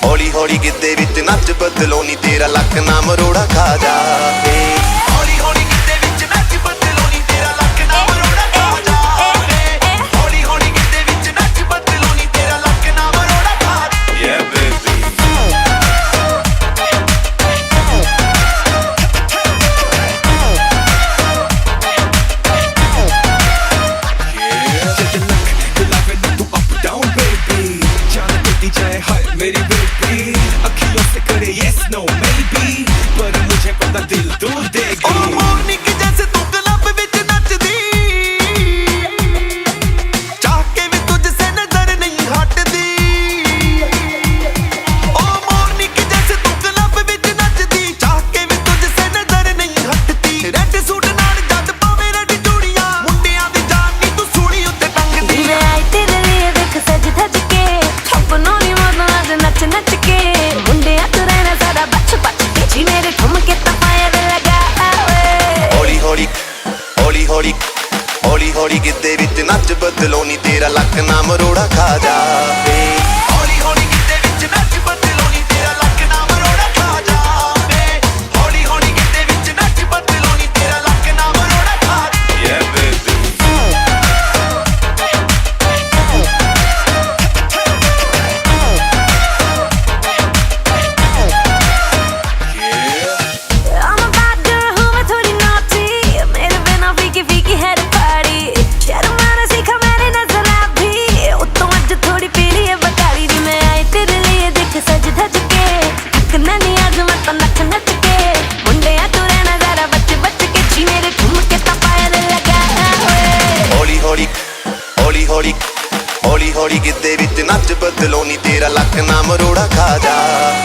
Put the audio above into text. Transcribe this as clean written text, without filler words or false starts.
हौली हौली गिद्धे विच नच बदलो नी तेरा लक ना मरोड़ा खा जावे। हौली हौली गिद्धे विच नच बदलो नी तेरा लक ना मरोड़ा खा जावे। हौली हौली गिद्धे विच नच बदलो नी तेरा लक ना मरोड़ा खा जावे। Yeah baby मेरी बेटी अखियों से करे yes no maybe पर मुझे पता दिल तू देगी। ओ मोरनी की जैसे तू क्लब विच नचदी चाह के भी तुझसे नजर नहीं हटदी। ओ मोरनी की जैसे तू क्लब विच नचदी चाह के भी तुझसे नजर नहीं हटदी। रेड सूट नाल जद पावे रेड चूड़ियां मुंडियां दी जान नी तू सूली उत्ते टंगदी। मैं आई तेरे लिए देख सज धज के अपनों नी नच नच के मुंडिया तू रहना सारा बच बच के जी मेरे ठुमके ता फायर लगा आवे। हौली हौली हौली हौली हौली हौली गिद्धे विच नच बदलो नी तेरा लक ना मरोड़ा खा जावे। हौली हौली गिद्धे विच नच बदलो नी तेरा लक ना मरोड़ा खा जावे। हौली हौली गिद्धे विच नच बदलो नी तेरा लक ना मरोड़ा खा जावे। Yeah baby नच नच के मुंडिया तू रहना जरा बच बच के जी मेरे ठुमके ता फायर लगा आवे। हौली हौली हौली हौली हौली हौली गिद्धे विच नच बदलो नी तेरा लक ना मरोड़ा खा जावे।